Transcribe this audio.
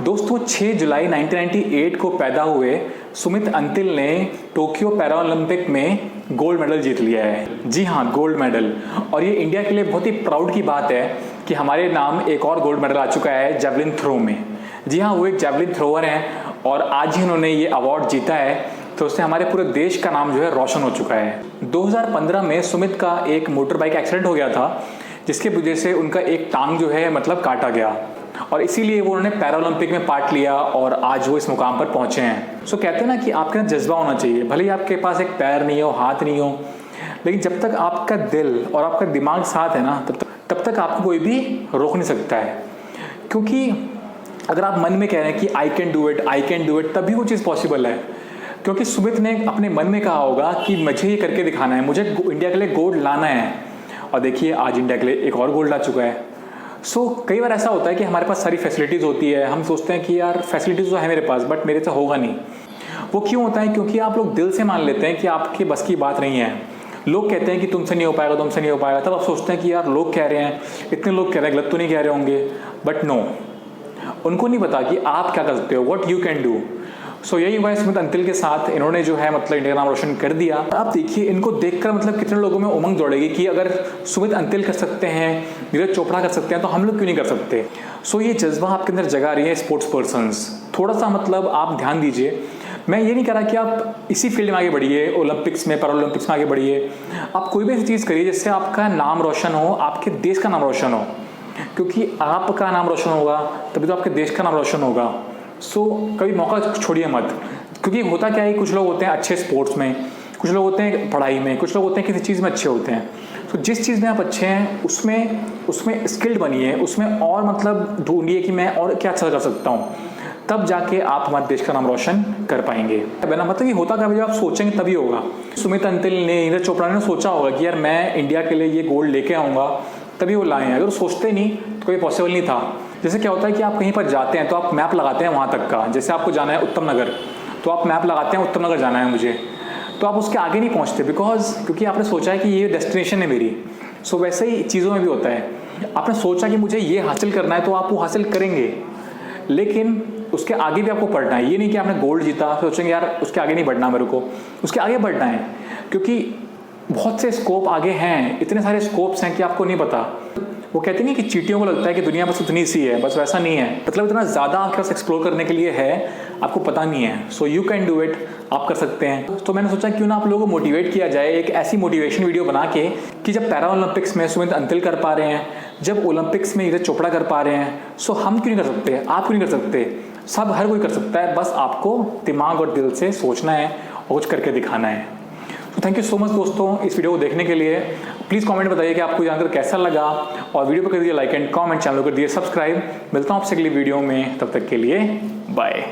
दोस्तों 6 जुलाई 1998 को पैदा हुए सुमित अंतिल ने टोक्यो पैरालंपिक में गोल्ड मेडल जीत लिया है। जी हाँ, गोल्ड मेडल। और ये इंडिया के लिए बहुत ही प्राउड की बात है कि हमारे नाम एक और गोल्ड मेडल आ चुका है जेवलिन थ्रो में। जी हाँ, वो एक जेवलिन थ्रोअर हैं और आज ही उन्होंने ये अवार्ड जीता है, तो उससे हमारे पूरे देश का नाम जो है रोशन हो चुका है। 2015 में सुमित का एक मोटर बाइक एक्सीडेंट हो गया था, जिसके वजह से उनका एक टांग जो है काटा गया और इसीलिए वो उन्होंने पैरालंपिक में पार्ट लिया और आज वो इस मुकाम पर पहुंचे हैं। सो कहते हैं ना कि आपके अंदर जज्बा होना चाहिए, भले ही आपके पास एक पैर नहीं हो, हाथ नहीं हो, लेकिन जब तक आपका दिल और आपका दिमाग साथ है ना, तब तक आपको कोई भी रोक नहीं सकता है। क्योंकि अगर आप मन में कह रहे हैं कि आई कैन डू इट, तभी वो चीज़ पॉसिबल है। क्योंकि सुमित ने अपने मन में कहा होगा कि मुझे ये करके दिखाना है, मुझे इंडिया के लिए गोल्ड लाना है, और देखिए आज इंडिया के लिए एक और गोल्ड आ चुका है। कई बार ऐसा होता है कि हमारे पास सारी फैसिलिटीज़ होती है, हम सोचते हैं कि यार फैसिलिटीज़ तो है मेरे पास, बट मेरे से होगा नहीं। वो क्यों होता है? क्योंकि आप लोग दिल से मान लेते हैं कि आपके बस की बात नहीं है। लोग कहते हैं कि तुमसे नहीं हो पाएगा, तब आप सोचते हैं कि यार लोग कह रहे हैं, इतने लोग कह रहे हैं, गलत तो नहीं कह रहे होंगे। बट नो, उनको नहीं पता कि आप क्या कर सकते हो, व्हाट यू कैन डू। यही हुआ है सुमित अंतिल के साथ। इन्होंने जो है इंडिया का नाम रोशन कर दिया। आप देखिए, इनको देखकर कितने लोगों में उमंग दौड़ेगी कि अगर सुमित अंतिल कर सकते हैं, नीरज चोपड़ा कर सकते हैं, तो हम लोग क्यों नहीं कर सकते। ये जज्बा आपके अंदर जगा रही है स्पोर्ट्स पर्सन्स। थोड़ा सा आप ध्यान दीजिए। मैं ये नहीं कह रहा कि आप इसी फील्ड में आगे बढ़िए, ओलंपिक्स में, पैरालंपिक्स में आगे बढ़िए। आप कोई भी ऐसी चीज़ करिए जिससे आपका नाम रोशन हो, आपके देश का नाम रोशन हो। क्योंकि आपका नाम रोशन होगा तभी तो आपके देश का नाम रोशन होगा। कभी मौका छोड़िए मत। क्योंकि होता क्या है, कुछ लोग होते हैं अच्छे स्पोर्ट्स में, कुछ लोग होते हैं पढ़ाई में, कुछ लोग होते हैं किसी चीज़ में अच्छे होते हैं। जिस चीज़ में आप अच्छे हैं उसमें स्किल्ड बनिए, उसमें और ढूंढिए कि मैं और क्या अच्छा कर सकता हूँ, तब जाके आप हमारे देश का नाम रोशन कर पाएंगे। बिना ये होता क्या, जब आप सोचेंगे तभी होगा। सुमित अंतिल ने, नीरज चोपड़ा ने सोचा होगा कि यार मैं इंडिया के लिए ये गोल्ड लेके आऊँगा, तभी वो लाए हैं। अगर वो सोचते नहीं तो कोई पॉसिबल नहीं था। जैसे क्या होता है कि आप कहीं पर जाते हैं तो आप मैप लगाते हैं वहाँ तक का। जैसे आपको जाना है उत्तम नगर, तो आप मैप लगाते हैं उत्तम नगर जाना है मुझे, तो आप उसके आगे नहीं पहुँचते क्योंकि आपने सोचा है कि ये डेस्टिनेशन है मेरी। वैसे ही चीज़ों में भी होता है। आपने सोचा कि मुझे ये हासिल करना है तो आप वो हासिल करेंगे, लेकिन उसके आगे भी आपको पढ़ना है। ये नहीं कि आपने गोल्ड जीता सोचेंगे यार उसके आगे नहीं बढ़ना, मेरे को उसके आगे बढ़ना है। क्योंकि बहुत से स्कोप आगे हैं, इतने सारे स्कोप्स हैं कि आपको नहीं पता। वो कहते नहीं कि चींटियों को लगता है कि दुनिया बस उतनी सी है, बस वैसा नहीं है। इतना ज़्यादा आपके पास एक्सप्लोर करने के लिए है, आपको पता नहीं है। यू कैन डू इट, आप कर सकते हैं। तो मैंने सोचा क्यों ना आप लोगों को मोटिवेट किया जाए एक ऐसी मोटिवेशन वीडियो बना के कि जब पैरा ओलंपिक्स में सुमित अंतिल कर पा रहे हैं, जब ओलंपिक्स में नीरज चोपड़ा कर पा रहे हैं, हम क्यों नहीं कर सकते, आप क्यों नहीं कर सकते। हर कोई कर सकता है, बस आपको दिमाग और दिल से सोचना है और कुछ करके दिखाना है। तो थैंक यू सो मच दोस्तों इस वीडियो को देखने के लिए। प्लीज़ कमेंट बताइए कि आपको जानकर कैसा लगा, और वीडियो को कर दीजिए लाइक एंड कमेंट, चैनल को कर दीजिए सब्सक्राइब। मिलता हूँ आपसे अगली वीडियो में, तब तक के लिए बाय।